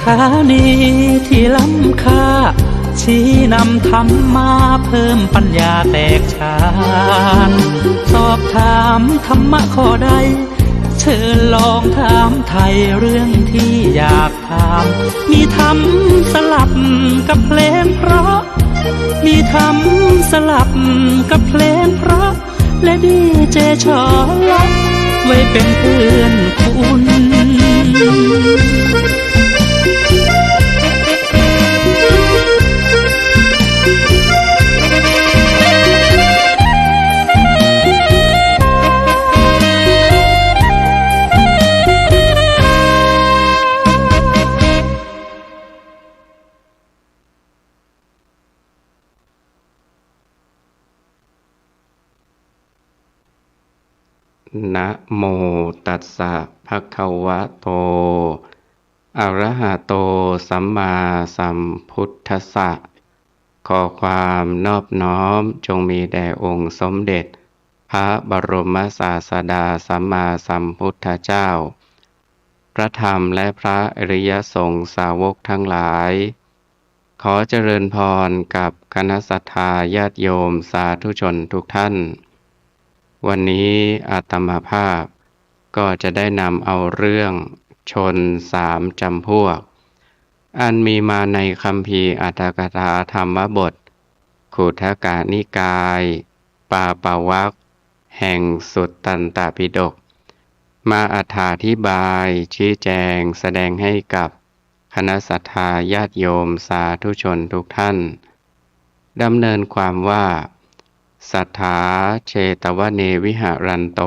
ธานีที่ล้ำค่าชี้นำธรรมาเพิ่มปัญญาแตกฉานสอบถามธรรมะข้อใดเชิญลองถามไทยเรื่องที่อยากถามมีธรรมสลับกับเพลงเพราะมีธรรมสลับกับเพลงเพราะและดีเจชอลับไว้เป็นเพื่อนคุณนะโมตัสสะภะคะวะโตอะระหะโตสัมมาสัมพุทธัสสะขอความนอบน้อมจงมีแด่องค์สมเด็จพระบรมศาสดาสัมมาสัมพุทธเจ้าพระธรรมและพระอริยสงฆ์สาวกทั้งหลายขอเจริญพรกับคณะศรัทธาญาติโยมสาธุชนทุกท่านวันนี้อาตมาภาพก็จะได้นำเอาเรื่องชนสามจำพวกอันมีมาในคัมภีร์อรรถกถาธรรมบทขุทกนิกายปาปวรรคแห่งสุตตันตปิฎกมาอธิบายชี้แจงแสดงให้กับคณะศรัทธาญาติโยมสาธุชนทุกท่านดำเนินความว่าสัทธาเชตวเนวิหารันโต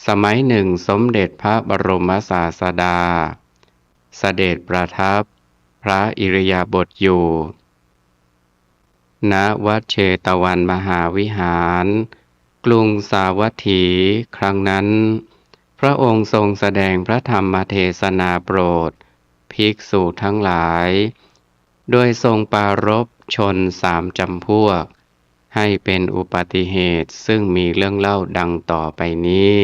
สมัยหนึ่งสมเด็จพระบรมศาสดาเสด็จประทับพระอิริยาบถอยู่ณวัดเชตวันมหาวิหารกรุงสาวัตถีครั้งนั้นพระองค์ทรงแสดงพระธรรมเทศนาโปรดภิกษุทั้งหลายโดยทรงปรารภชนสามจำพวกให้เป็นอุบัติเหตุซึ่งมีเรื่องเล่าดังต่อไปนี้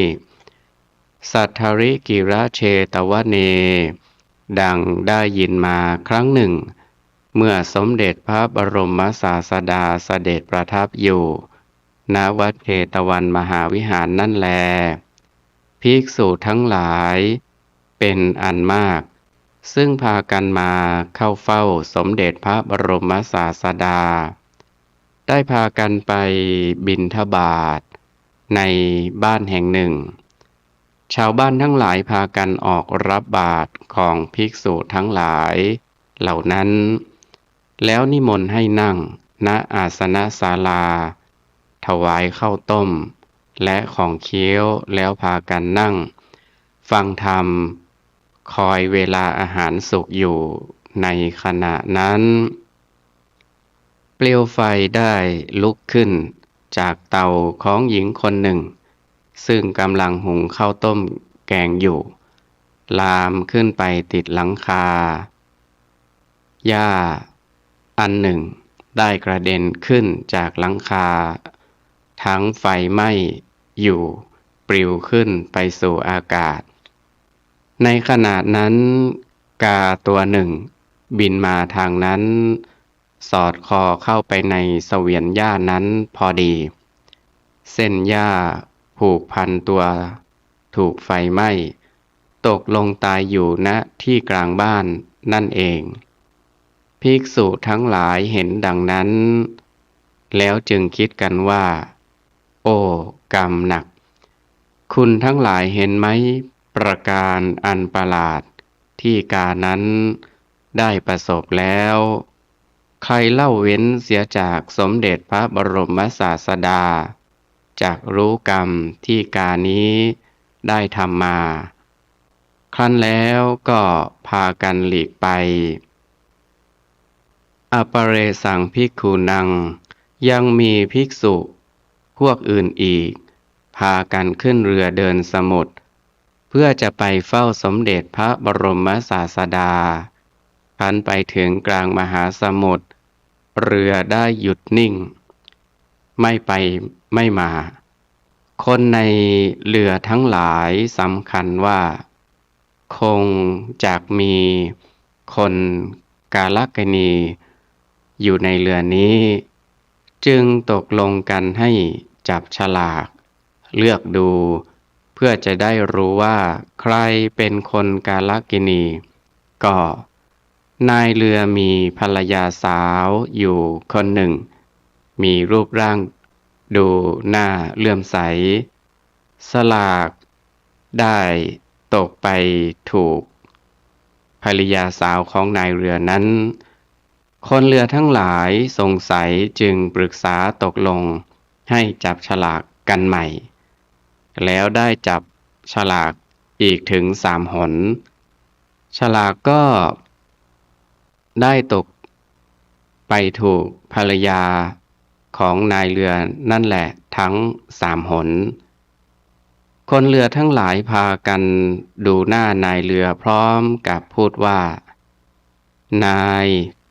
สัทธริกิระเชตวเนดังได้ยินมาครั้งหนึ่งเมื่อสมเด็จพระบรมศาสดาเสด็จประทับอยู่ณวัดเชตวันมหาวิหารนั่นแลภิกษุทั้งหลายเป็นอันมากซึ่งพากันมาเข้าเฝ้าสมเด็จพระบรมศาสดาได้พากันไปบิณฑบาตในบ้านแห่งหนึ่งชาวบ้านทั้งหลายพากันออกรับบาตรของภิกษุทั้งหลายเหล่านั้นแล้วนิมนต์ให้นั่งณอาสนศาลาถวายข้าวต้มและของเคี้ยวแล้วพากันนั่งฟังธรรมคอยเวลาอาหารสุกอยู่ในขณะนั้นเปลวไฟได้ลุกขึ้นจากเตาของหญิงคนหนึ่งซึ่งกำลังหุงข้าวต้มแกงอยู่ลามขึ้นไปติดหลังคาหญ้าอันหนึ่งได้กระเด็นขึ้นจากหลังคาทั้งไฟไหม้อยู่ปลิวขึ้นไปสู่อากาศในขณะนั้นกาตัวหนึ่งบินมาทางนั้นสอดคอเข้าไปในเสวียนหญ้านั้นพอดีเส้นหญ้าผูกพันตัวถูกไฟไหม้ตกลงตายอยู่ณที่กลางบ้านนั่นเองภิกษุทั้งหลายเห็นดังนั้นแล้วจึงคิดกันว่าโอ้กรรมหนักคุณทั้งหลายเห็นไหมประการอันประหลาดที่กานั้นได้ประสบแล้วใครเล่าเว้นเสียจากสมเด็จพระบรมศาสดาจักรู้กรรมที่กานี้ได้ทำมาครั้นแล้วก็พากันหลีกไปอปเรสังภิกขุนังยังมีภิกษุพวกอื่นอีกพากันขึ้นเรือเดินสมุทรเพื่อจะไปเฝ้าสมเด็จพระบรมศาสดาครั้นไปถึงกลางมหาสมุทรเรือได้หยุดนิ่งไม่ไปไม่มาคนในเรือทั้งหลายสำคัญว่าคงจักมี คนกาลกณีอยู่ในเรือนี้ จึงตกลงกันให้จับฉลากเลือกดูเพื่อจะได้รู้ว่าใครเป็นคนกาลกิณีก็นายเรือมีภรรยาสาวอยู่คนหนึ่งมีรูปร่างดูหน้าเลื่อมใสสลากได้ตกไปถูกภรรยาสาวของนายเรือนั้นคนเรือทั้งหลายสงสัยจึงปรึกษาตกลงให้จับฉลากกันใหม่แล้วได้จับฉลากอีกถึง3 หนฉลากก็ได้ตกไปถูกภรรยาของนายเรือนั่นแหละทั้ง3 หนคนเรือทั้งหลายพากันดูหน้านายเรือพร้อมกับพูดว่านาย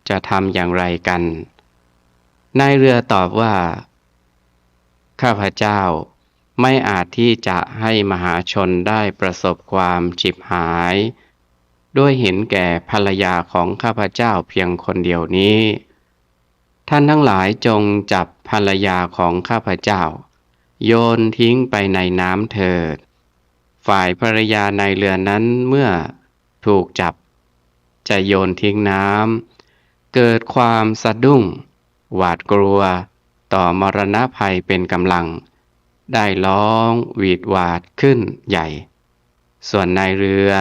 จะทำอย่างไรกันนายเรือตอบว่าข้าพเจ้าไม่อาจที่จะให้มหาชนได้ประสบความฉิบหายด้วยเห็นแก่ภรรยาของข้าพเจ้าเพียงคนเดียวนี้ท่านทั้งหลายจงจับภรรยาของข้าพเจ้าโยนทิ้งไปในน้ำเถิดฝ่ายภรรยาในเรือนั้นเมื่อถูกจับจะโยนทิ้งน้ำเกิดความสะดุ้งหวาดกลัวต่อมรณะภัยเป็นกำลังได้ร้องหวีดหวาดขึ้นใหญ่ส่วนนายเรือ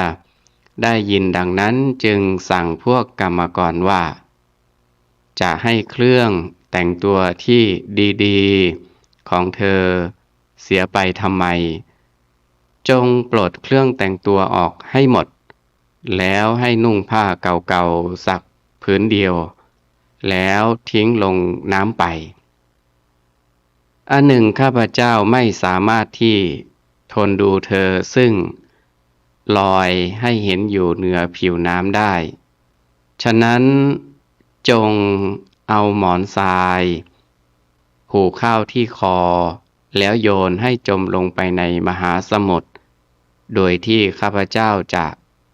ได้ยินดังนั้นจึงสั่งพวกกรรมกรว่าจะให้เครื่องแต่งตัวที่ดีๆของเธอเสียไปทำไมจงปลดเครื่องแต่งตัวออกให้หมดแล้วให้นุ่งผ้าเก่าๆสักผืนเดียวแล้วทิ้งลงน้ำไปอันหนึ่งข้าพเจ้าไม่สามารถที่ทนดูเธอซึ่งลอยให้เห็นอยู่เหนือผิวน้ำได้ฉะนั้นจงเอาหมอนทรายผูกเข้าที่คอแล้วโยนให้จมลงไปในมหาสมุทรโดยที่ข้าพเจ้าจะ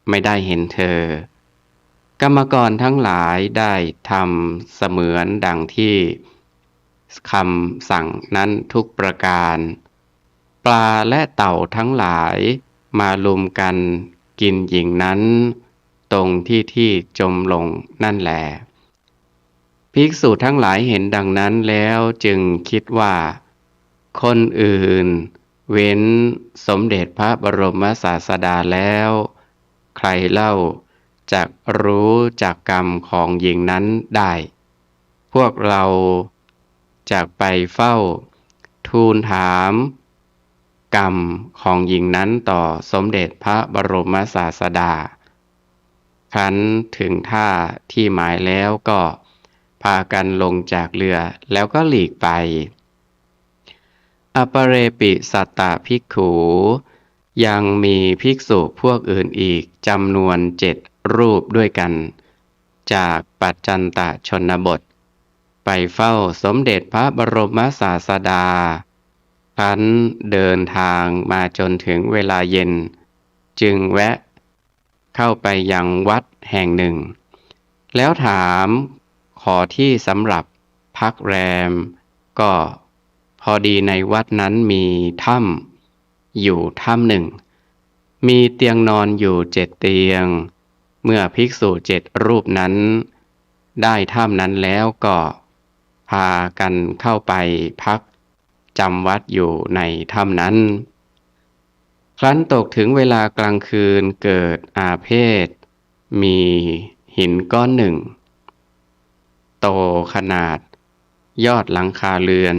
ไม่ได้เห็นเธอกรรมกรทั้งหลายได้ทำเสมือนดังที่คำสั่งนั้นทุกประการปลาและเต่าทั้งหลายมาลุมกันกินหญิงนั้นตรงที่จมลงนั่นแหละภิกษุทั้งหลายเห็นดังนั้นแล้วจึงคิดว่าคนอื่นเว้นสมเด็จพระบรมศาสดาแล้วใครเล่าจักรู้จักกรรมของหญิงนั้นได้พวกเราจักไปเฝ้าทูลถามกรรมของหญิงนั้นต่อสมเด็จพระบรมศาสดาครั้นถึงท่าที่หมายแล้วก็พากันลงจากเรือแล้วก็หลีกไปอปเรปิสัตตภิกขุยังมีภิกษุพวกอื่นอีกจำนวน7 รูปด้วยกันจากปัจจันตชนบทไปเฝ้าสมเด็จพระบรมศาสดาครั้นเดินทางมาจนถึงเวลาเย็นจึงแวะเข้าไปยังวัดแห่งหนึ่งแล้วถามขอที่สำหรับพักแรมก็พอดีในวัดนั้นมีถ้ำอยู่ถ้ำหนึ่งมีเตียงนอนอยู่7 เตียงเมื่อภิกษุ7 รูปนั้นได้ถ้ำนั้นแล้วก็พากันเข้าไปพักจำวัดอยู่ในถ้ำนั้นครั้นตกถึงเวลากลางคืนเกิดอาเพศมีหินก้อนหนึ่งโตขนาดยอดหลังคาเรือน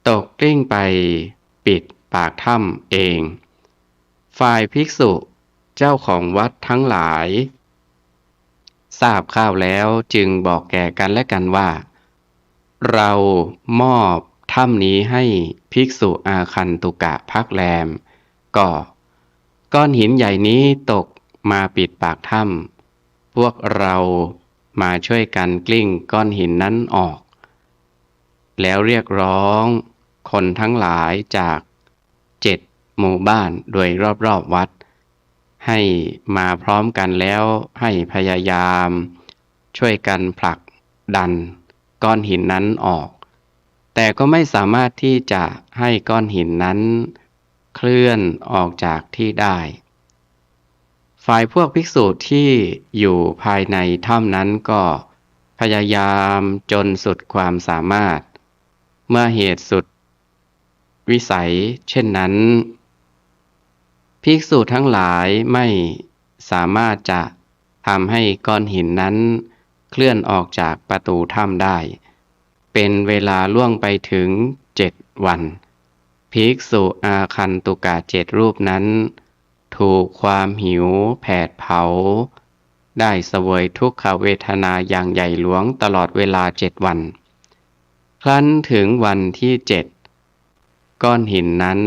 ตกกลิ้งไปปิดปากถ้ำเองฝ่ายภิกษุเจ้าของวัดทั้งหลายทราบข่าวแล้วจึงบอกแก่กันและกันว่าเรามอบถ้ำนี้ให้ภิกษุอาคันตุกะพักแรมก็ก้อนหินใหญ่นี้ตกมาปิดปากถ้ำพวกเรามาช่วยกันกลิ้งก้อนหินนั้นออกแล้วเรียกร้องคนทั้งหลายจาก7 หมู่บ้านโดยรอบๆวัด ให้มาพร้อมกันแล้วให้พยายามช่วยกันผลักดันก้อนหินนั้นออกแต่ก็ไม่สามารถที่จะให้ก้อนหินนั้นเคลื่อนออกจากที่ได้ฝ่ายพวกภิกษุที่อยู่ภายในถ้ำนั้นก็พยายามจนสุดความสามารถเมื่อเหตุสุดวิสัยเช่นนั้นภิกษุทั้งหลายไม่สามารถจะทำให้ก้อนหินนั้นเคลื่อนออกจากประตูถ้ำได้เป็นเวลาล่วงไปถึง7 วันภิกษุอาคันตุกะ7 รูปนั้นถูกความหิวแผดเผาได้เสวยทุกขเวทนาอย่างใหญ่หลวงตลอดเวลา7 วันครั้นถึงวันที่ก้อนหินนั้น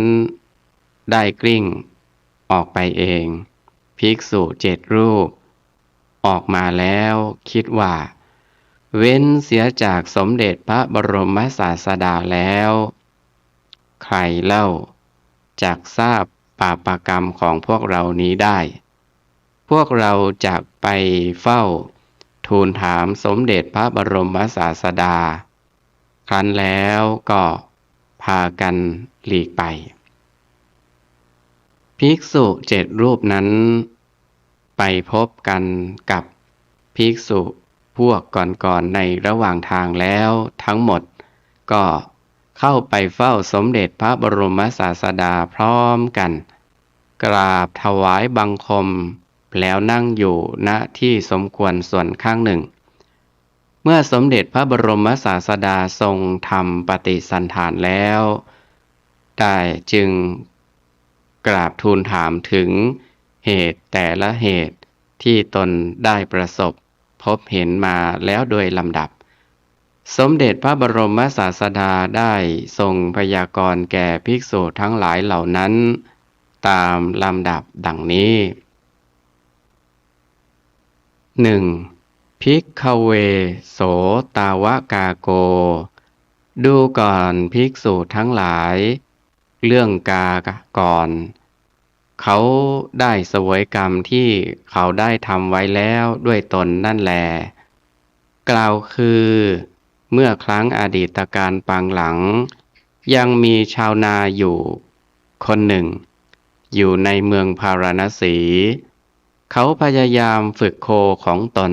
ได้กลิ้งออกไปเองภิกษุ7 รูปออกมาแล้วคิดว่าเว้นเสียจากสมเด็จพระบรมศาสดาแล้วใครเล่าจักทราบบาปกรรมของพวกเรานี้ได้พวกเราจักไปเฝ้าทูลถามสมเด็จพระบรมศาสดาครั้นแล้วก็พากันหลีกไปภิกษุ7 รูปนั้นไปพบกันกับภิกษุพวกก่อนในระหว่างทางแล้วทั้งหมดก็เข้าไปเฝ้าสมเด็จพระบรมศาสดาพร้อมกันกราบถวายบังคมแล้วนั่งอยู่ณที่สมควรส่วนข้างหนึ่งเมื่อสมเด็จพระบรมศาสดาทรงทำปฏิสันถานแล้วได้จึงกราบทูลถามถึงเหตุแต่ละเหตุที่ตนได้ประสบพบเห็นมาแล้วโดยลำดับสมเด็จพระบรมศาสดาได้ทรงพยากรณ์แก่ภิกษุทั้งหลายเหล่านั้นตามลำดับดังนี้ 1. ภิกขเวโสตาวกาโกดูก่อนภิกษุทั้งหลายเรื่องกาก่อนเขาได้เสวยกรรมที่เขาได้ทำไว้แล้วด้วยตนนั่นแลกล่าวคือเมื่อครั้งอดีตการปางหลังยังมีชาวนาอยู่คนหนึ่งอยู่ในเมืองพาราณสีเขาพยายามฝึกโคของตน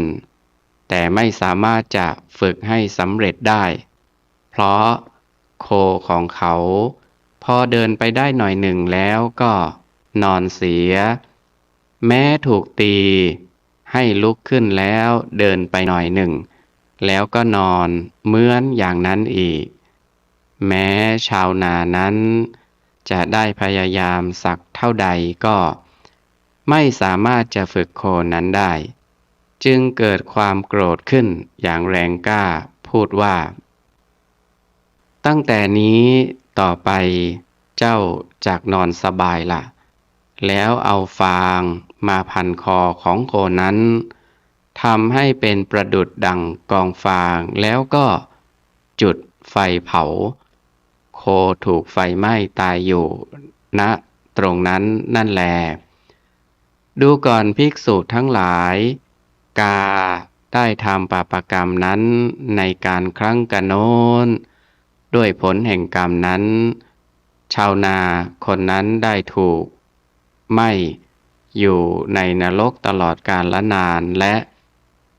แต่ไม่สามารถจะฝึกให้สำเร็จได้เพราะโคของเขาพอเดินไปได้หน่อยหนึ่งแล้วก็นอนเสียแม้ถูกตีให้ลุกขึ้นแล้วเดินไปหน่อยหนึ่งแล้วก็นอนเหมือนอย่างนั้นอีกแม้ชาวนานั้นจะได้พยายามสักเท่าใดก็ไม่สามารถจะฝึกโคนั้นได้จึงเกิดความโกรธขึ้นอย่างแรงกล้าพูดว่าตั้งแต่นี้ต่อไปเจ้าจักนอนสบายล่ะแล้วเอาฟางมาพันคอของโคนั้นทำให้เป็นประดุจดั่งกองฟางแล้วก็จุดไฟเผาโคถูกไฟไหม้ตายอยู่ณตรงนั้นนั่นแลดูก่อนภิกษุทั้งหลายกาได้ทำปาปกรรมนั้นในการครั้งกะโน้นด้วยผลแห่งกรรมนั้นชาวนาคนนั้นได้ถูกไหม้อยู่ในนรกตลอดกาลนานและ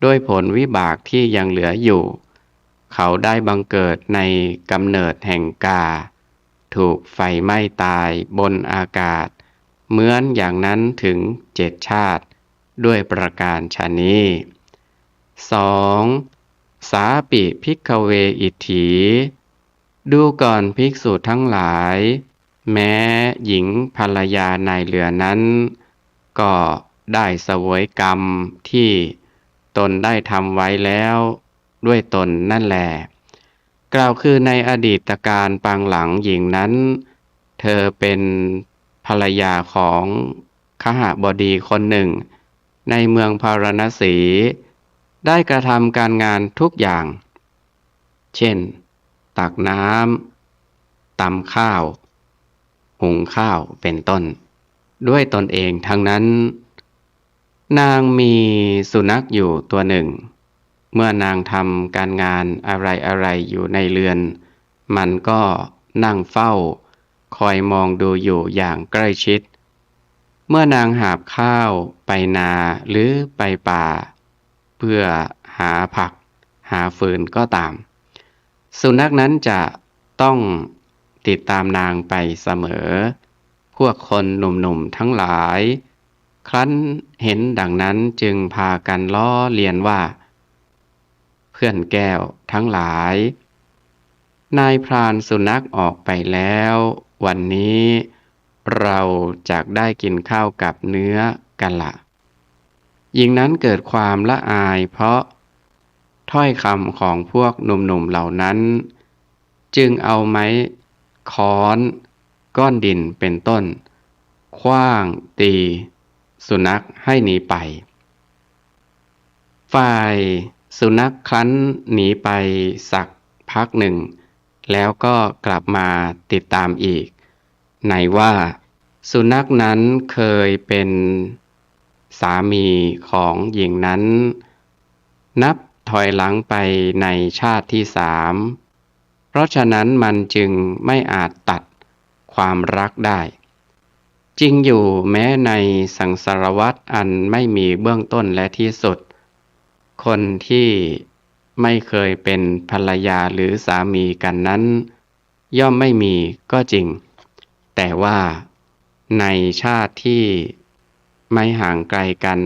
ด้วยผลวิบากที่ยังเหลืออยู่เขาได้บังเกิดในกำเนิดแห่งกาถูกไฟไหม้ตายบนอากาศเหมือนอย่างนั้นถึง7 ชาติด้วยประการฉะนี้ 2. สาปิภิกขเวอิทธิดูก่อนภิกษุทั้งหลายแม้หญิงภรรยานายเรือนั้นก็ได้เสวยกรรมที่ตนได้ทำไว้แล้วด้วยตนนั่นแหละกล่าวคือในอดีตการปางหลังหญิงนั้นเธอเป็นภรรยาของคหบดีคนหนึ่งในเมืองพาราณสีได้กระทำการงานทุกอย่างเช่นตักน้ำตำข้าวหุงข้าวเป็นต้นด้วยตนเองทั้งนั้น นางมีสุนัขอยู่ตัวหนึ่งเมื่อนางทำการงานอะไรอยู่ในเรือนมันก็นั่งเฝ้าคอยมองดูอยู่อย่างใกล้ชิดเมื่อนางหาบข้าวไปนาหรือไปป่าเพื่อหาผักหาฟืนก็ตามสุนัขนั้นจะต้องติดตามนางไปเสมอพวกคนหนุ่มๆทั้งหลายครั้นเห็นดังนั้นจึงพากันล้อเลียนว่าเพื่อนแก้วทั้งหลายนายพรานสุนัขออกไปแล้ววันนี้เราจะได้กินข้าวกับเนื้อกันละหญิงนั้นเกิดความละอายเพราะถ้อยคำของพวกหนุ่มๆเหล่านั้นจึงเอาไม้ค้อนก้อนดินเป็นต้นขว้างตีสุนัขให้หนีไปฝ่ายสุนัขครั้นหนีไปสักพักหนึ่งแล้วก็กลับมาติดตามอีกไหนว่าสุนัขนั้นเคยเป็นสามีของหญิงนั้นนับถอยหลังไปในชาติที่3เพราะฉะนั้นมันจึงไม่อาจตัดความรักได้จริงอยู่แม้ในสังสารวัฏอันไม่มีเบื้องต้นและที่สุดคนที่ไม่เคยเป็นภรรยาหรือสามีกันนั้นย่อมไม่มีก็จริงแต่ว่าในชาติที่ไม่ห่างไกลกัน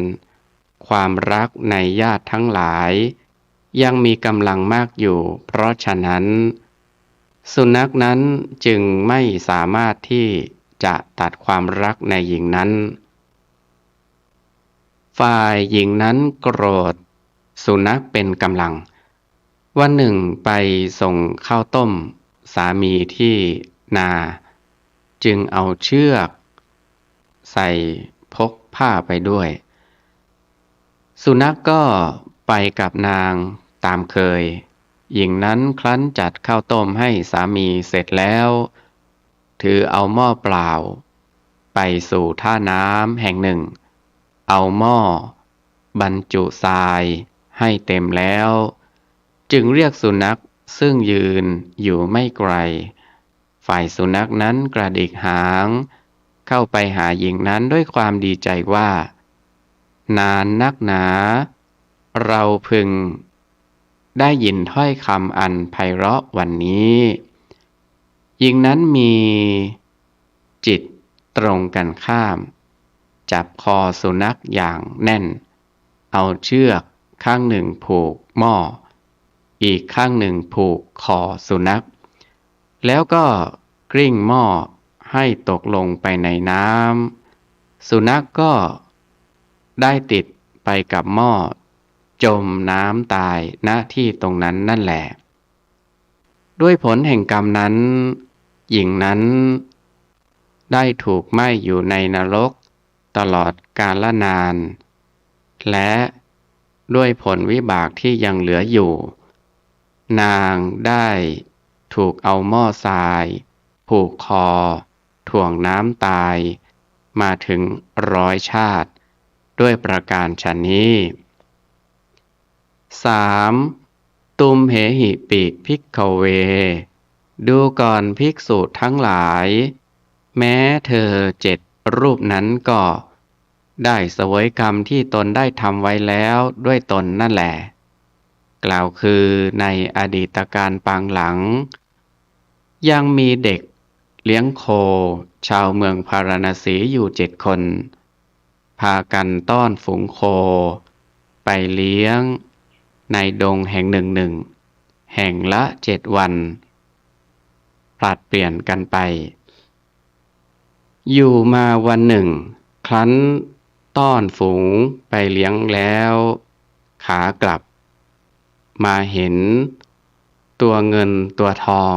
ความรักในญาติทั้งหลายยังมีกำลังมากอยู่เพราะฉะนั้นสุนัขนั้นจึงไม่สามารถที่จะตัดความรักในหญิงนั้นฝ่ายหญิงนั้นโกรธสุนัขเป็นกำลังวันหนึ่งไปส่งข้าวต้มสามีที่นาจึงเอาเชือกใส่พกผ้าไปด้วยสุนัขก็ไปกับนางตามเคยหญิงนั้นครั้นจัดข้าวต้มให้สามีเสร็จแล้วถือเอาหม้อเปล่าไปสู่ท่าน้ำแห่งหนึ่งเอาหม้อบรรจุทรายให้เต็มแล้วจึงเรียกสุนัขซึ่งยืนอยู่ไม่ไกลฝ่ายสุนัขนั้นกระดิกหางเข้าไปหาหญิงนั้นด้วยความดีใจว่านานนักหนาเราพึงได้ยินถ้อยคำอันไพเราะวันนี้หญิงนั้นมีจิตตรงกันข้ามจับคอสุนัขอย่างแน่นเอาเชือกข้างหนึ่งผูกหม้ออีกข้างหนึ่งผูกคอสุนัขแล้วก็กลิ้งหม้อให้ตกลงไปในน้ำสุนัขก็ได้ติดไปกับหม้อจมน้ำตายณที่ตรงนั้นนั่นแหละด้วยผลแห่งกรรมนั้นหญิงนั้นได้ถูกไหม้อยู่ในนรกตลอดกาลนานและด้วยผลวิบากที่ยังเหลืออยู่นางได้ถูกเอาหม้อทรายผูกคอถ่วงน้ำตายมาถึง100 ชาติด้วยประการฉะนี้3. ตุมเหหิปิภิกขเวดูก่อนภิกษุทั้งหลายแม้เธอ7 รูปนั้นก็ได้เสวยกรรมที่ตนได้ทำไว้แล้วด้วยตนนั่นแหละกล่าวคือในอดีตการปางหลังยังมีเด็กเลี้ยงโคชาวเมืองพาราณสีอยู่7 คนพากันต้อนฝูงโคไปเลี้ยงในดงแห่งหนึ่งแห่งละ7 วันผลัดเปลี่ยนกันไปอยู่มาวันหนึ่งครั้นต้อนฝูงไปเลี้ยงแล้วขากลับมาเห็นตัวเงินตัวทอง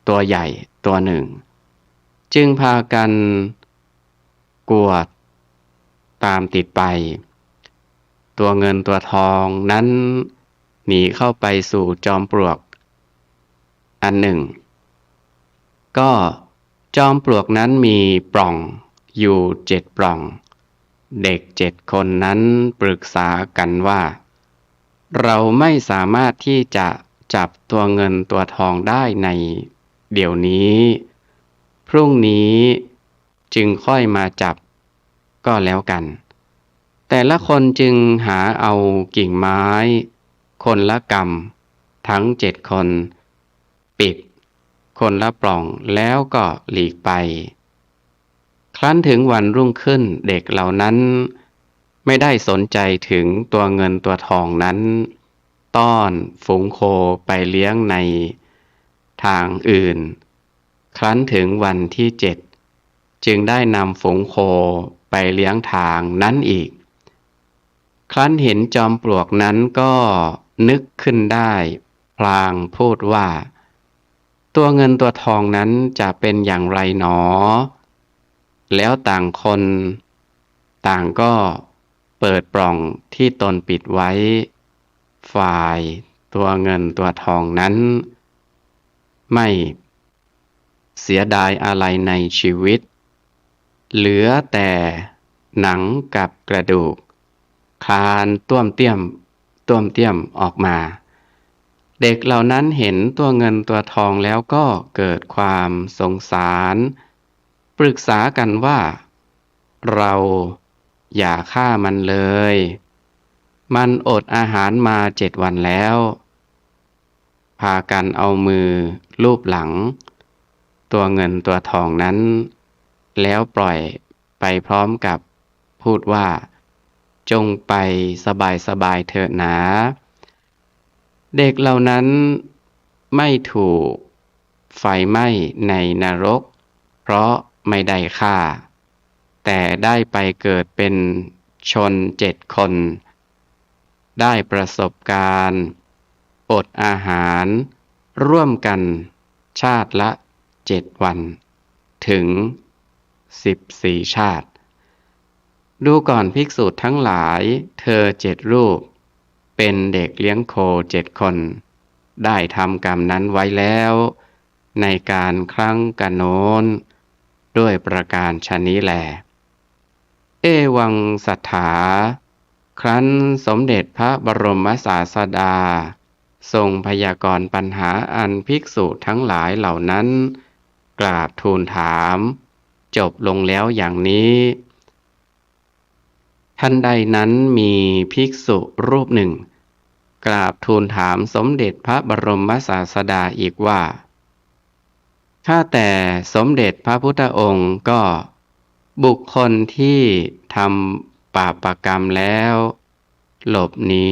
ตัวใหญ่ตัวหนึ่งจึงพากันกวดตามติดไปตัวเงินตัวทองนั้นหนีเข้าไปสู่จอมปลวกอันหนึ่งก็จอมปลวกนั้นมีปล่องอยู่7 ปล่อง เด็ก7 คนนั้นปรึกษากันว่า เราไม่สามารถที่จะจับตัวเงินตัวทองได้ในเดี๋ยวนี้ พรุ่งนี้จึงค่อยมาจับก็แล้วกัน แต่ละคนจึงหาเอากิ่งไม้คนละกำทั้ง7 คนปิดคนละปล่องแล้วก็หลีกไป ครั้นถึงวันรุ่งขึ้นเด็กเหล่านั้นไม่ได้สนใจถึงตัวเงินตัวทองนั้นต้อนฝูงโคไปเลี้ยงในทางอื่น ครั้นถึงวันที่7จึงได้นำฝูงโคไปเลี้ยงทางนั้นอีก ครั้นเห็นจอมปลวกนั้นก็นึกขึ้นได้พลางพูดว่า ตัวเงินตัวทองนั้นจะเป็นอย่างไรหนอ แล้วต่างคนต่างก็เปิดปล่องที่ตนปิดไว้ ฝ่ายตัวเงินตัวทองนั้นไม่เสียดายอะไรในชีวิต เหลือแต่หนังกับกระดูกคลานต้วมเตี้ยมออกมา เด็กเหล่านั้นเห็นตัวเงินตัวทองแล้วก็เกิดความสงสารปรึกษากันว่า เราอย่าฆ่ามันเลย มันอดอาหารมา7 วันแล้ว พากันเอามือลูบหลังตัวเงินตัวทองนั้นแล้วปล่อยไปพร้อมกับพูดว่าจงไปสบายเถิดนะ เด็กเหล่านั้นไม่ถูกไฟไหม้ในนรกเพราะไม่ได้ฆ่าแต่ได้ไปเกิดเป็นชน7 คนได้ประสบการณ์อดอาหารร่วมกันชาติละ7 วันถึง14 ชาติดูก่อนภิกษุทั้งหลายเธอ7 รูปเป็นเด็กเลี้ยงโค7 คนได้ทำกรรมนั้นไว้แล้วในการครั้งกันโน้นด้วยประการชนี้แล เอวังสัทธาครั้นสมเด็จพระบรมศาสดาทรงพยากรณ์ปัญหาอันภิกษุทั้งหลายเหล่านั้นกราบทูลถามจบลงแล้วอย่างนี้ทันใดนั้นมีภิกษุรูปหนึ่งกราบทูลถามสมเด็จพระบรมศาสดาอีกว่าข้าแต่สมเด็จพระพุทธองค์ก็บุคคลที่ทำบาปกรรมแล้วหลบหนี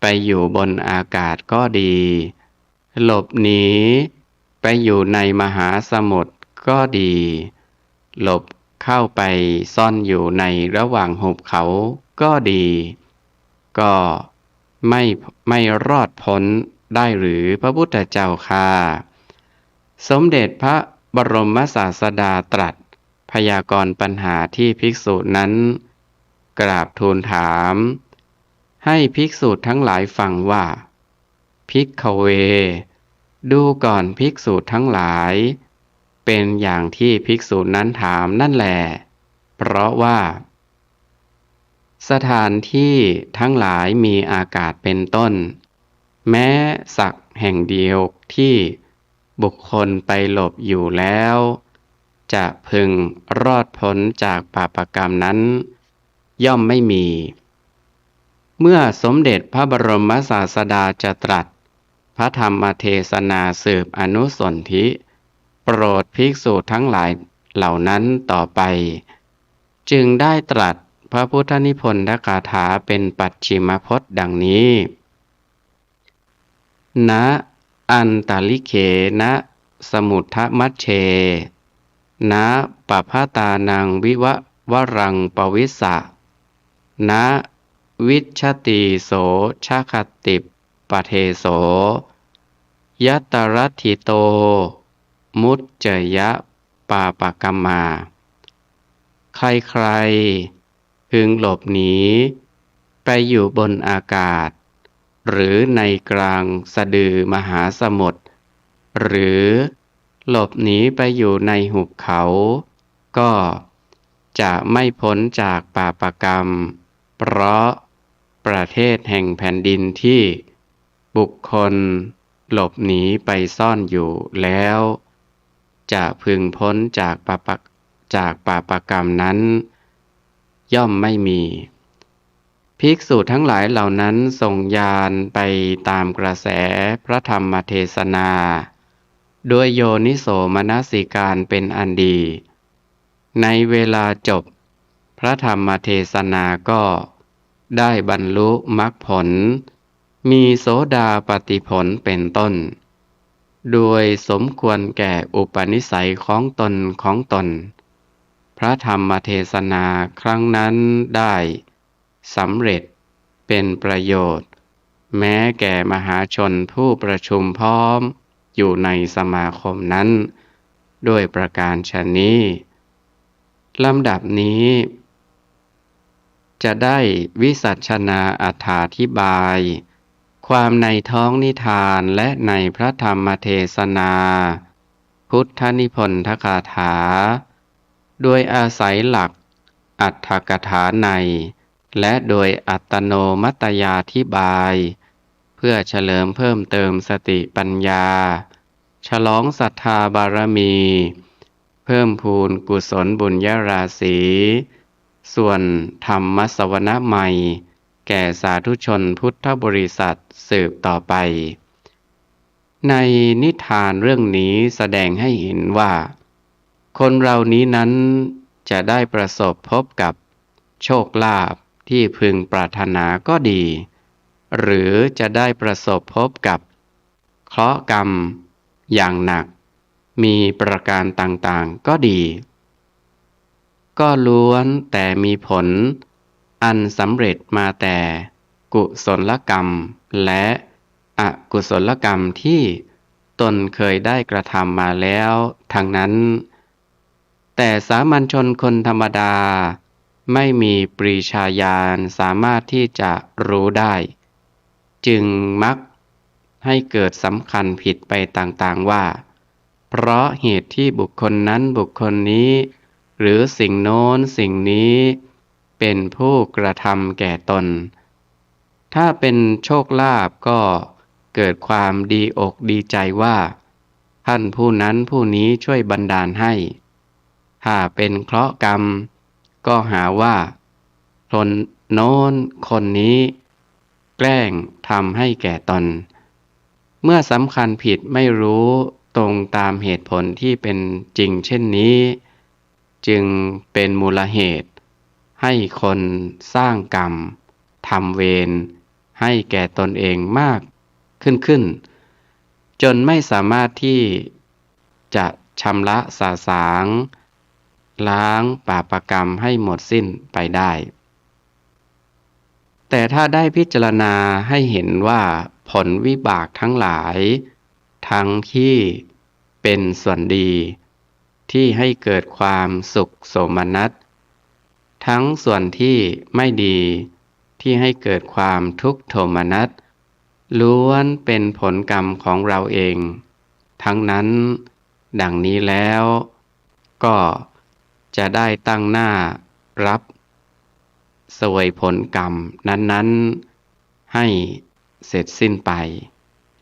ไปอยู่บนอากาศก็ดีหลบหนีไปอยู่ในมหาสมุทรก็ดีหลบเข้าไปซ่อนอยู่ในระหว่างหุบเขาก็ดีก็ไม่รอดพ้นได้หรือพระพุทธเจ้าค่ะสมเด็จพระบรมศาสดาตรัสพยากรณ์ปัญหาที่ภิกษุนั้นกราบทูลถามให้ภิกษุทั้งหลายฟังว่าภิกขเวดูก่อนภิกษุทั้งหลายเป็นอย่างที่ภิกษุนั้นถามนั่นแหละเพราะว่าสถานที่ทั้งหลายมีอากาศเป็นต้นแม้สักแห่งเดียวที่บุคคลไปหลบอยู่แล้วจะพึงรอดพ้นจากบาปกรรมนั้นย่อมไม่มีเมื่อสมเด็จพระบรมศาสดาจะตรัสพระธรรมเทศนาสืบอนุสนธิโปรดภิกษุทั้งหลายเหล่านั้นต่อไปจึงได้ตรัสพระพุทธนิพนธกถาเป็นปัจฉิมพจน์ดังนี้ณอันตลิเขณสมุทธมัชเชณปภตานังวิวะวรังปวิสสะณวิชชติโสชะคติปเทโสยัตตรัตถิโตมุจเจยะปาปกัมมาใครๆพึงหลบหนีไปอยู่บนอากาศหรือในกลางสะดือมหาสมุทรหรือหลบหนีไปอยู่ในหุบเขาก็ จะไม่พ้นจากบาปกรรมเพราะประเทศแห่งแผ่นดินที่บุคคลหลบหนีไปซ่อนอยู่แล้วจะพึงพ้นจากบาปกรรมนั้นย่อมไม่มีภิกษุทั้งหลายเหล่านั้นส่งญาณไปตามกระแสพระธรรมเทศนาด้วยโยนิโสมนสิการเป็นอันดีในเวลาจบพระธรรมเทศนาก็ได้บรรลุมรรคผลมีโสดาปัตติผลเป็นต้นโดยสมควรแก่อุปนิสัยของตนพระธรรมเทศนาครั้งนั้นได้สำเร็จเป็นประโยชน์แม้แก่มหาชนผู้ประชุมพร้อมอยู่ในสมาคมนั้นด้วยประการฉะนี้ลำดับนี้จะได้วิสัชนาอธิ บายความในท้องนิทานและในพระธรรมเทศนาพุทธนิพนธกถาโดยอาศัยหลักอรรถกถาในและโดยอัตโนมัตยาธิบายเพื่อเฉลิมเพิ่มเติมสติปัญญาฉลองศรัทธาบารมีเพิ่มพูนกุศลบุญญาราศีส่วนธรรมสวนะใหม่แก่สาธุชนพุทธบริษัทสืบต่อไปในนิทานเรื่องนี้แสดงให้เห็นว่าคนเรานี้นั้นจะได้ประสบพบกับโชคลาภที่พึงปรารถนาก็ดีหรือจะได้ประสบพบกับเคราะห์กรรมอย่างหนักมีประการต่างๆก็ดีก็ล้วนแต่มีผลอันสำเร็จมาแต่กุศลกรรมและอกุศลกรรมที่ตนเคยได้กระทำมาแล้วทั้งนั้นแต่สามัญชนคนธรรมดาไม่มีปรีชาญาณสามารถที่จะรู้ได้จึงมักให้เกิดสำคัญผิดไปต่างๆว่าเพราะเหตุที่บุคคลนั้นบุคคลนี้หรือสิ่งโน้นสิ่งนี้เป็นผู้กระทำแก่ตนถ้าเป็นโชคลาภก็เกิดความดีอกดีใจว่าท่านผู้นั้นผู้นี้ช่วยบันดาลให้ถ้าเป็นเคราะห์กรรมก็หาว่าคนโน้นคนนี้แกล้งทำให้แก่ตนเมื่อสำคัญผิดไม่รู้ตรงตามเหตุผลที่เป็นจริงเช่นนี้จึงเป็นมูลเหตุให้คนสร้างกรรมทำเวรให้แก่ตนเองมากขึ้นจนไม่สามารถที่จะชำระสาสางล้างบาปกรรมให้หมดสิ้นไปได้แต่ถ้าได้พิจารณาให้เห็นว่าผลวิบากทั้งหลายทั้งที่เป็นส่วนดีที่ให้เกิดความสุขโสมนัสทั้งส่วนที่ไม่ดีที่ให้เกิดความทุกข์โทมนัสล้วนเป็นผลกรรมของเราเองทั้งนั้นดังนี้แล้วก็จะได้ตั้งหน้ารับเสวยผลกรรมนั้นๆให้เสร็จสิ้นไป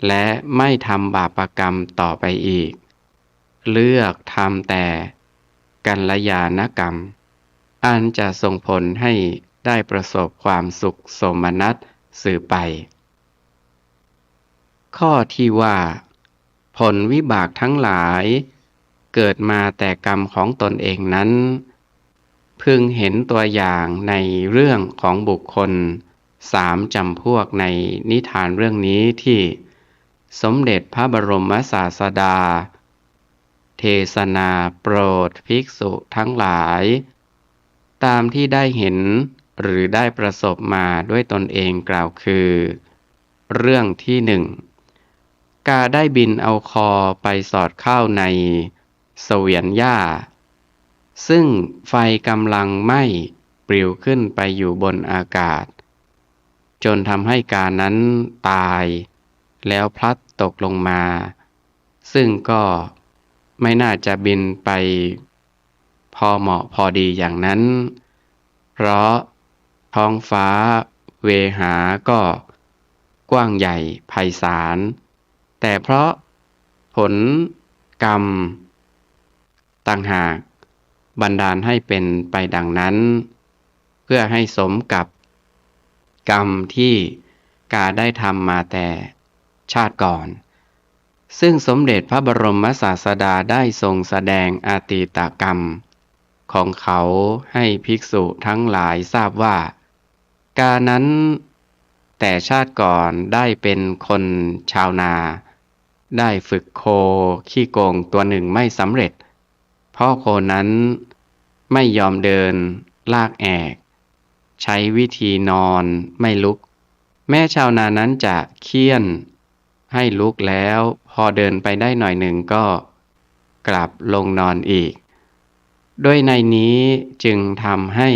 และไม่ทำบาปกรรมต่อไปอีกเลือกทำแต่กัลยาณกรรมอันจะส่งผลให้ได้ประสบความสุขโสมนัสสืบไปข้อที่ว่าผลวิบากทั้งหลายเกิดมาแต่กรรมของตนเองนั้นพึงเห็นตัวอย่างในเรื่องของบุคคล3จำพวกในนิทานเรื่องนี้ที่สมเด็จพระบรมศาสดาเทศนาโปรดภิกษุทั้งหลายตามที่ได้เห็นหรือได้ประสบมาด้วยตนเองกล่าวคือเรื่องที่1กาได้บินเอาคอไปสอดเข้าในเสวียนหญ้าซึ่งไฟกำลังไหม้ปลิวขึ้นไปอยู่บนอากาศจนทำให้กานั้นตายแล้วพลัดตกลงมาซึ่งก็ไม่น่าจะบินไปพ พอเหมาะพอดีอย่างนั้น เพราะท้องฟ้าเวหาก็กว้างใหญ่ไพศาลแต่เพราะผลกรรมต่างหากบันดาลให้เป็นไปดังนั้น เพื่อให้สมกับกรรมที่กาได้ทำมาแต่ชาติก่อน ซึ่งสมเด็จพระบรมศาสดาได้ทรงแสดงอาตีตกรรมของเขาให้ภิกษุทั้งหลายทราบว่า กานั้นแต่ชาติก่อนได้เป็นคนชาวนา ได้ฝึกโคขี้โกงตัวหนึ่งไม่สำเร็จ เพราะโคนั้นไม่ยอมเดินลากแอก ใช้วิธีนอนไม่ลุก แม่ชาวนานั้นจะเคี่ยนให้ลุกแล้วพอเดินไปได้หน่อยหนึ่งก็กลับลงนอนอีก ด้วยในนี้จึงทำให้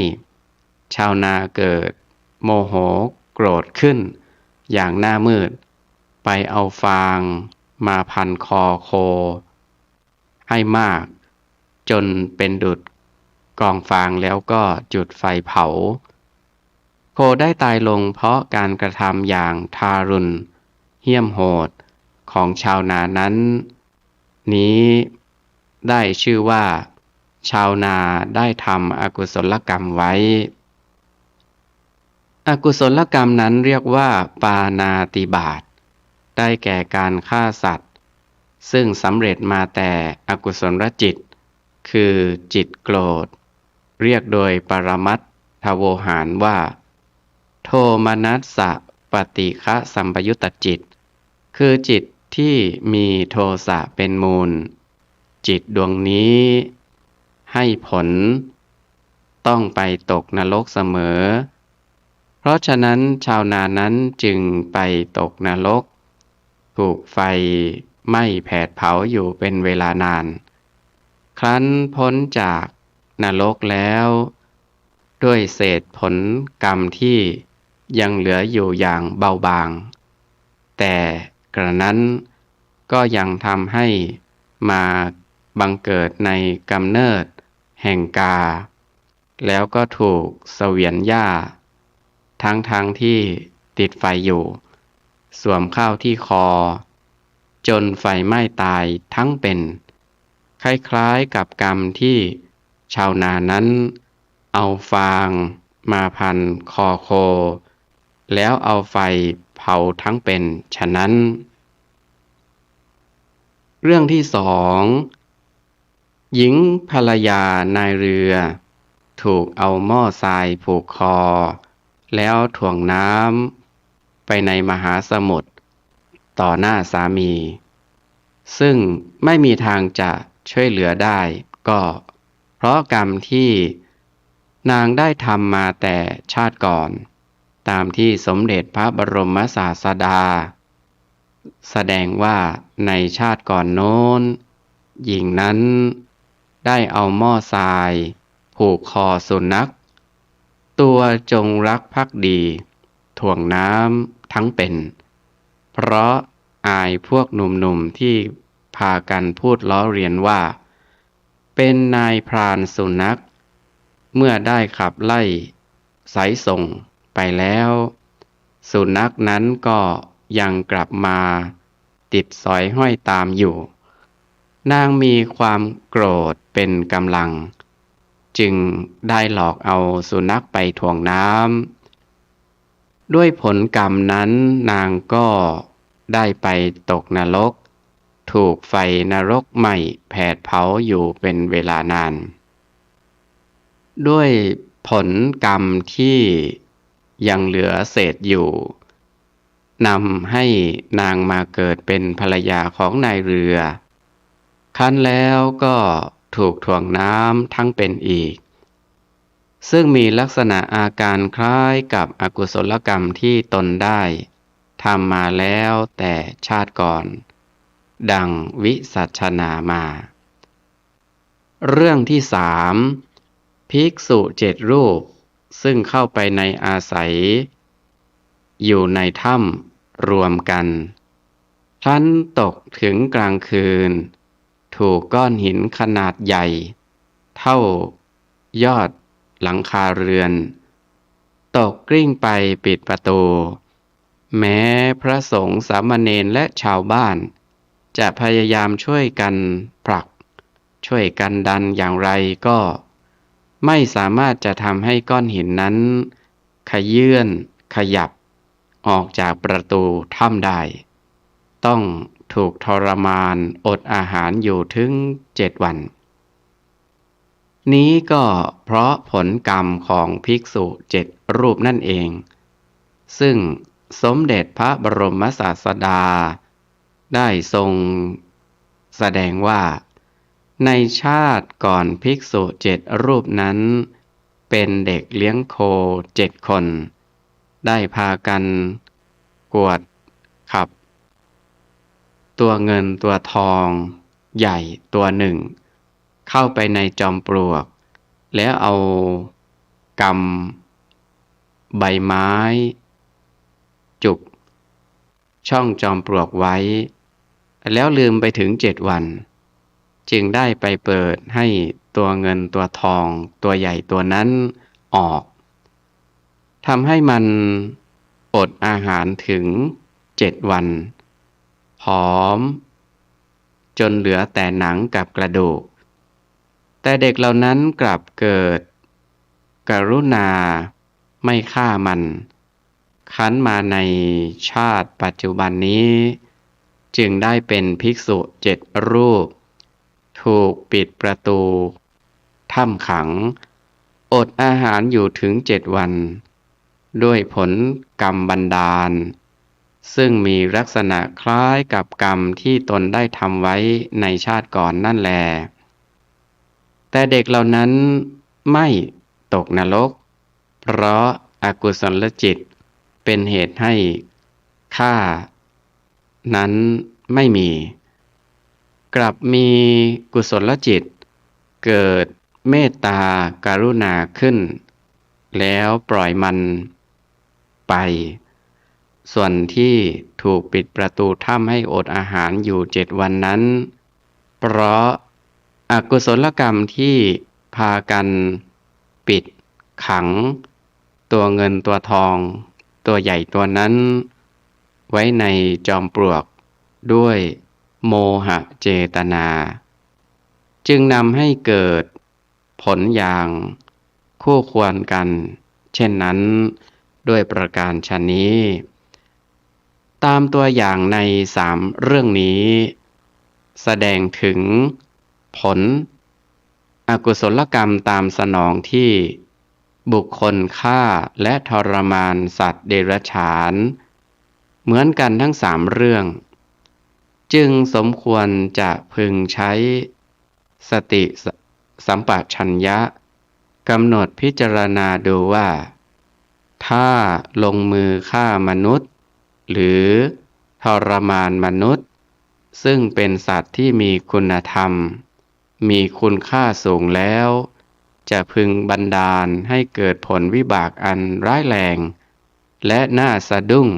ชาวนาเกิดโมโหโกรธขึ้นอย่างหน้ามืด ไปเอาฟางมาพันคอโคให้มากจนเป็นดุจกองฟางแล้วก็จุดไฟเผา โคได้ตายลงเพราะการกระทำอย่างทารุณเหี้ยมโหดของชาวนานั้น นี้ได้ชื่อว่าชาวนาได้ทำอกุศลกรรมไว้ อกุศลกรรมนั้นเรียกว่าปาณาติบาตได้แก่การฆ่าสัตว์ซึ่งสำเร็จมาแต่อกุศลจิตคือจิตโกรธเรียกโดยปรมัตถโวหารว่าโทมนัสสะปฏิฆะสัมปยุตตจิตคือจิตที่มีโทสะเป็นมูลจิตดวงนี้ให้ผลต้องไปตกนรกเสมอเพราะฉะนั้นชาวนานั้นจึงไปตกนรกถูกไฟไหม้แผดเผาอยู่เป็นเวลานานครั้นพ้นจากนรกแล้วด้วยเศษผลกรรมที่ยังเหลืออยู่อย่างเบาบางแต่กระนั้นก็ยังทำให้มาบังเกิดในกำเนิดแห่งกาแล้วก็ถูกเสวียนหญ้าทั้งที่ติดไฟอยู่สวมเข้าที่คอจนไฟไหม้ตายทั้งเป็นคล้ายๆกับกรรมที่ชาวนานั้นเอาฟางมาพันคอโคแล้วเอาไฟเผาทั้งเป็นฉะนั้นเรื่องที่สองหญิงภรรยานายเรือถูกเอาหม้อทรายผูกคอแล้วถ่วงน้ำไปในมหาสมุทรต่อหน้าสามีซึ่งไม่มีทางจะช่วยเหลือได้ก็เพราะกรรมที่นางได้ทำมาแต่ชาติก่อนตามที่สมเด็จพระบรมศาสดาแสดงว่าในชาติก่อนโน้นหญิงนั้นได้เอาหม้อทรายผูกคอสุนัขตัวจงรักภักดีถ่วงน้ำทั้งเป็นเพราะอายพวกหนุ่มๆที่พากันพูดล้อเลียนว่าเป็นนายพรานสุนัขเมื่อได้ขับไล่ไสส่งไปแล้วสุนัขนั้นก็ยังกลับมาติดสอยห้อยตามอยู่นางมีความโกรธเป็นกำลังจึงได้หลอกเอาสุนัขไปถ่วงน้ำด้วยผลกรรมนั้นนางก็ได้ไปตกนรกถูกไฟนรกไหม้แผดเผาอยู่เป็นเวลานานด้วยผลกรรมที่ยังเหลือเศษอยู่นำให้นางมาเกิดเป็นภรรยาของนายเรือครั้นแล้วก็ถูกถ่วงน้ำทั้งเป็นอีกซึ่งมีลักษณะอาการคล้ายกับอกุศลกรรมที่ตนได้ทำมาแล้วแต่ชาติก่อนดังวิสัชนามาเรื่องที่สามภิกษุ7 รูปซึ่งเข้าไปในอาศัยอยู่ในถ้ำรวมกันครั้นตกถึงกลางคืนถูกก้อนหินขนาดใหญ่ท เท่ายอดหลังคาเรือน ตกกลิ้งไปปิดประตู แม้พระสงฆ์สามเณรและชาวบ้านจะพยายามช่วยกันผลักช่วยกันดันอย่างไรก็ไม่สามารถจะทำให้ก้อนหินนั้นขยื่นขยับออกจากประตูถ้ำได้ต้องถูกทรมานอดอาหารอยู่ถึง7 วันนี้ก็เพราะผลกรรมของภิกษุ7 รูปนั่นเองซึ่งสมเด็จพระบรมศาสดาได้ทรงแสดงว่าในชาติก่อนภิกษุ7 รูปนั้นเป็นเด็กเลี้ยงโค7 คนได้พากันกวดขับตัวเงินตัวทองใหญ่ตัวหนึ่งเข้าไปในจอมปลวกแล้วเอากำใบไม้จุกช่องจอมปลวกไว้แล้วลืมไปถึง7 วันจึงได้ไปเปิดให้ตัวเงินตัวทองตัวใหญ่ตัวนั้นออกทำให้มันอดอาหารถึง7 วันผอมจนเหลือแต่หนังกับกระดูกแต่เด็กเหล่านั้นกลับเกิดกรุณาไม่ฆ่ามันคั้นมาในชาติปัจจุบันนี้จึงได้เป็นภิกษุ7 รูปถูกปิดประตูถ้ำขังอดอาหารอยู่ถึง7 วันด้วยผลกรรมบันดาลซึ่งมีลักษณะคล้ายกับกรรมที่ตนได้ทำไว้ในชาติก่อนนั่นแลแต่เด็กเหล่านั้นไม่ตกนรกเพราะอกุศลจิตเป็นเหตุให้ฆ่านั้นไม่มีกลับมีกุศลจิตเกิดเมตตากรุณาขึ้นแล้วปล่อยมันไปส่วนที่ถูกปิดประตูถ้ำให้อดอาหารอยู่7 วันนั้นเพราะอกุศลกรรมที่พากันปิดขังตัวเงินตัวทองตัวใหญ่ตัวนั้นไว้ในจอมปลวกด้วยโมหะเจตนาจึงนำให้เกิดผลอย่างคู่ควรกันเช่นนั้นด้วยประการฉะนี้ตามตัวอย่างใน3 เรื่องนี้แสดงถึงผลอกุศลกรรมตามสนองที่บุคคลฆ่าและทรมานสัตว์เดรัจฉานเหมือนกันทั้ง3 เรื่องจึงสมควรจะพึงใช้สติสัมปชัญญะกำหนดพิจารณาดูว่าถ้าลงมือฆ่ามนุษย์หรือทรมานมนุษย์ซึ่งเป็นสัตว์ที่มีคุณธรรมมีคุณค่าสูงแล้วจะพึงบันดาลให้เกิดผลวิบากอันร้ายแรงและน่าสะดุ้ง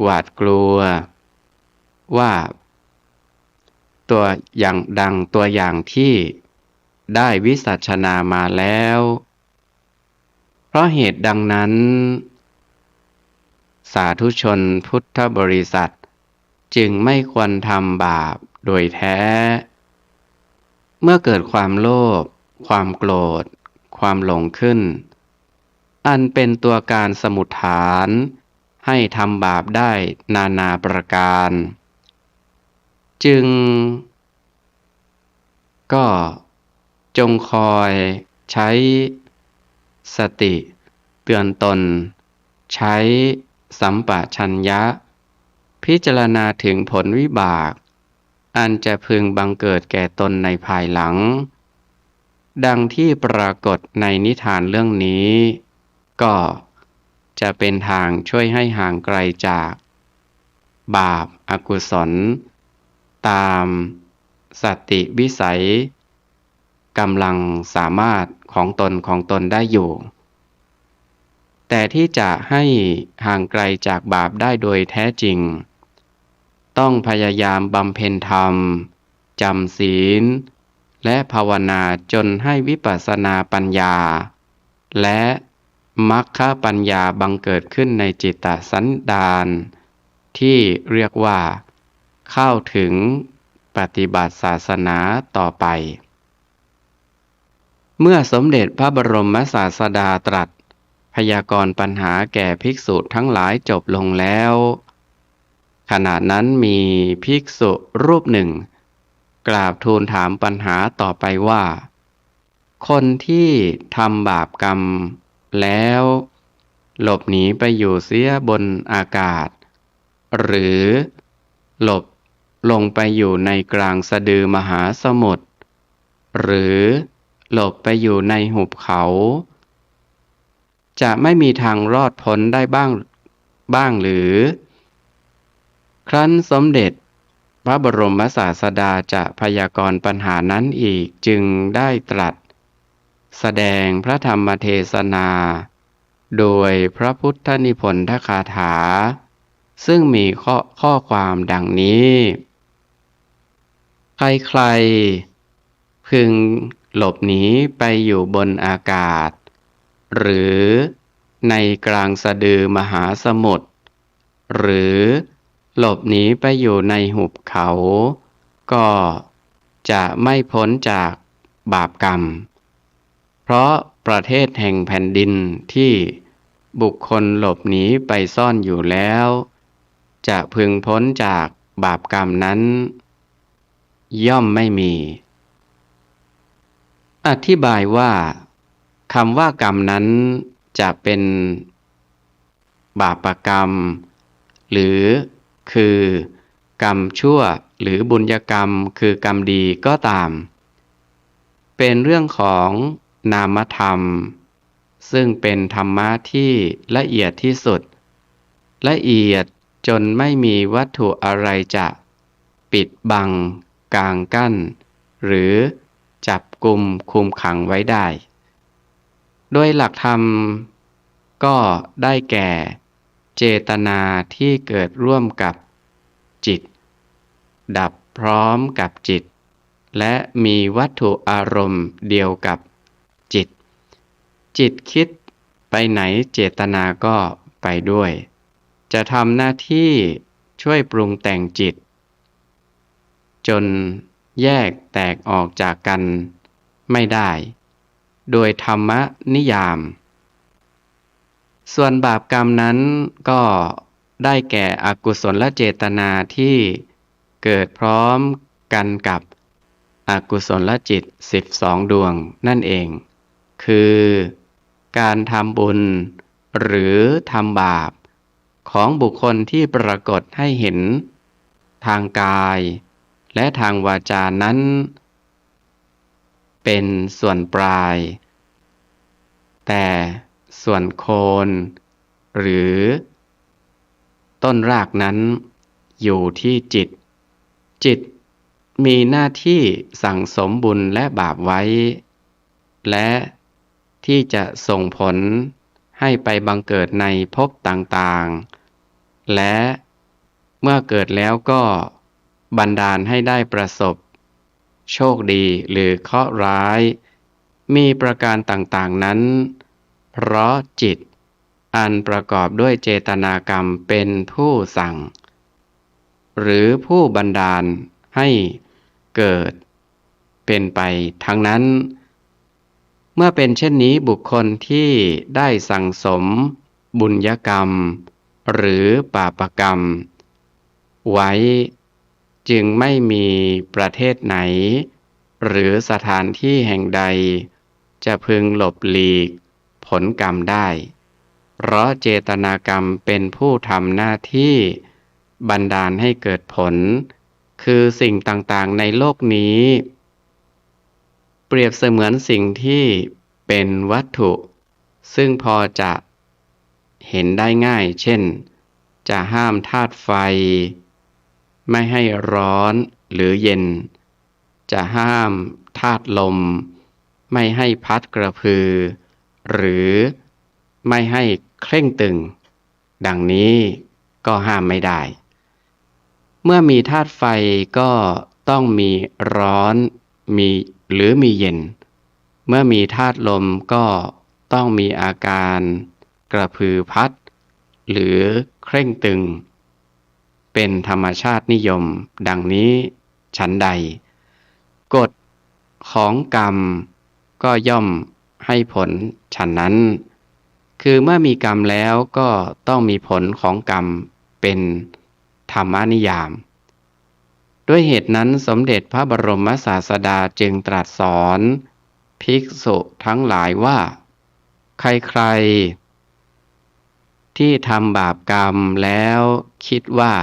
หวาดกลัวว่าตัวอย่างดังตัวอย่างที่ได้วิสัชนามาแล้วเพราะเหตุดังนั้นสาธุชนพุทธบริษัทจึงไม่ควรทำบาปโดยแท้เมื่อเกิดความโลภความโกรธความหลงขึ้นอันเป็นตัวการสมุฏฐานให้ทำบาปได้นานาประการจึงก็จงคอยใช้สติเตือนตนใช้สัมปชัญญะพิจารณาถึงผลวิบากอันจะพึงบังเกิดแก่ตนในภายหลังดังที่ปรากฏในนิทานเรื่องนี้ก็จะเป็นทางช่วยให้ห่างไกลจากบาปอกุศลตามสัตติวิสัยกำลังสามารถของตนได้อยู่แต่ที่จะให้ห่างไกลจากบาปได้โดยแท้จริงต้องพยายามบำเพ็ญธรรมจำศีล และภาวนาจนให้วิปัสสนาปัญญาและมรรคปัญญาบังเกิดขึ้นในจิตตสันดานที่เรียกว่าเข้าถึงปฏิบัติศาสนาต่อไปเมื่อสมเด็จพระบรมศาสดาตรัสพยากรณ์ปัญหาแก่ภิกษุทั้งหลายจบลงแล้วขณะนั้นมีภิกษุรูปหนึ่งกราบทูลถามปัญหาต่อไปว่าคนที่ทำบาปกรรมแล้วหลบหนีไปอยู่เสียบนอากาศหรือหลบลงไปอยู่ในกลางสะดือมหาสมุทรหรือหลบไปอยู่ในหุบเขาจะไม่มีทางรอดพ้นได้บ้างหรือครั้นสมเด็จพระบรมศาสดาจะพยากรณ์ปัญหานั้นอีกจึงได้ตรัสแสดงพระธรรมเทศนาโดยพระพุทธนิพนธคาถาซึ่งมีข้อความดังนี้ใครๆพึงหลบหนีไปอยู่บนอากาศหรือในกลางสะดือมหาสมุทรหรือหลบหนีไปอยู่ในหุบเขาก็จะไม่พ้นจากบาปกรรมเพราะประเทศแห่งแผ่นดินที่บุคคลหลบหนีไปซ่อนอยู่แล้วจะพึงพ้นจากบาปกรรมนั้นย่อมไม่มีอธิบายว่าคำว่ากรรมนั้นจะเป็นบาปกรรมหรือคือกรรมชั่วหรือบุญญกรรมคือกรรมดีก็ตามเป็นเรื่องของนามธรรมซึ่งเป็นธรรมะที่ละเอียดที่สุดละเอียดจนไม่มีวัตถุอะไรจะปิดบังกางกั้นหรือจับกุมคุมขังไว้ได้โดยหลักธรรมก็ได้แก่เจตนาที่เกิดร่วมกับจิตดับพร้อมกับจิตและมีวัตถุอารมณ์เดียวกับจิตคิดไปไหนเจตนาก็ไปด้วยจะทำหน้าที่ช่วยปรุงแต่งจิตจนแยกแตกออกจากกันไม่ได้โดยธรรมนิยามส่วนบาปกรรมนั้นก็ได้แก่อกุศลเจตนาที่เกิดพร้อมกันกับอกุศลจิต12ดวงนั่นเองคือการทำบุญหรือทำบาปของบุคคลที่ปรากฏให้เห็นทางกายและทางวาจานั้นเป็นส่วนปลายแต่ส่วนโคนหรือต้นรากนั้นอยู่ที่จิตมีหน้าที่สั่งสมบุญและบาปไว้และที่จะส่งผลให้ไปบังเกิดในภพต่างๆและเมื่อเกิดแล้วก็บันดาลให้ได้ประสบโชคดีหรือเคราะห์ร้ายมีประการต่างๆนั้นเพราะจิตอันประกอบด้วยเจตนากรรมเป็นผู้สั่งหรือผู้บันดาลให้เกิดเป็นไปทั้งนั้นเมื่อเป็นเช่นนี้บุคคลที่ได้สั่งสมบุญญกรรมหรือปาปกรรมไว้จึงไม่มีประเทศไหนหรือสถานที่แห่งใดจะพึงหลบหลีกผลกรรมได้เพราะเจตนากรรมเป็นผู้ทำหน้าที่บันดาลให้เกิดผลคือสิ่งต่างๆในโลกนี้เปรียบเสมือนสิ่งที่เป็นวัตถุซึ่งพอจะเห็นได้ง่ายเช่นจะห้ามธาตุไฟไม่ให้ร้อนหรือเย็นจะห้ามธาตุลมไม่ให้พัดกระพือหรือไม่ให้เคร่งตึงดังนี้ก็ห้ามไม่ได้เมื่อมีธาตุไฟก็ต้องมีร้อน มีหรือมีเย็น เมื่อมีธาตุลมก็ต้องมีอาการกระพือพัดหรือเคร่งตึงเป็นธรรมชาตินิยมดังนี้ฉันใดกฎของกรรมก็ย่อมให้ผลฉันนั้นคือเมื่อมีกรรมแล้วก็ต้องมีผลของกรรมเป็นธรรมนิยามด้วยเหตุนั้นสมเด็จพระบรมศาสดาจึงตรัสสอนภิกษุทั้งหลายว่าใครๆที่ทำบาปกรรมแล้วคิดว่า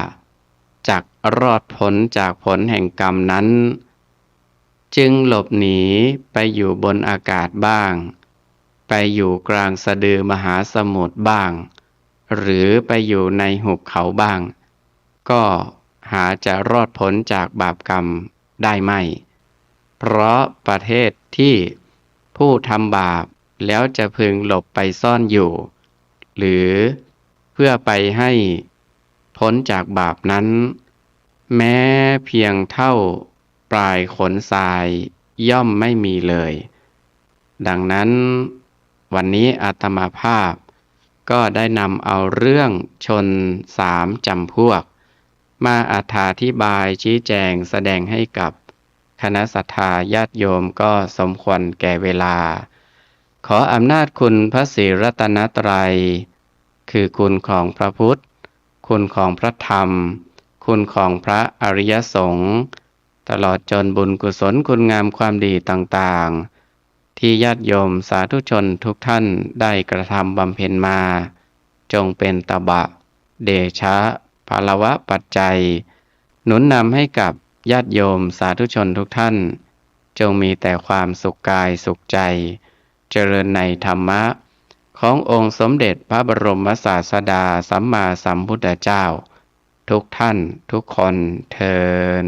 จักรอดพ้นจากผลแห่งกรรมนั้นจึงหลบหนีไปอยู่บนอากาศบ้างไปอยู่กลางสะดือมหาสมุทรบ้างหรือไปอยู่ในหุบเขาบ้างก็หาจะรอดพ้นจากบาปกรรมได้ไม่เพราะประเทศที่ผู้ทำบาปแล้วจะพึงหลบไปซ่อนอยู่หรือเพื่อไปให้พ้นจากบาปนั้นแม้เพียงเท่าปลายขนทรายย่อมไม่มีเลยดังนั้นวันนี้อาตมาภาพก็ได้นำเอาเรื่องชน3จำพวกมาอธิบายชี้แจงแสดงให้กับคณะศรัทธาญาติโยมก็สมควรแก่เวลาขออำนาจคุณพระศรีรัตนตรัยคือคุณของพระพุทธคุณของพระธรรมคุณของพระอริยสงฆ์ตลอดจนบุญกุศลคุณงามความดีต่างๆที่ญาติโยมสาธุชนทุกท่านได้กระทำบำเพ็ญมาจงเป็นตบะเดชะภาลวะปัจจัยหนุนนำให้กับญาติโยมสาธุชนทุกท่านจงมีแต่ความสุขกายสุขใจเจริญในธรรมะขององค์สมเด็จพระบรมศาสดาสัมมาสัมพุทธเจ้าทุกท่านทุกคนเทอญ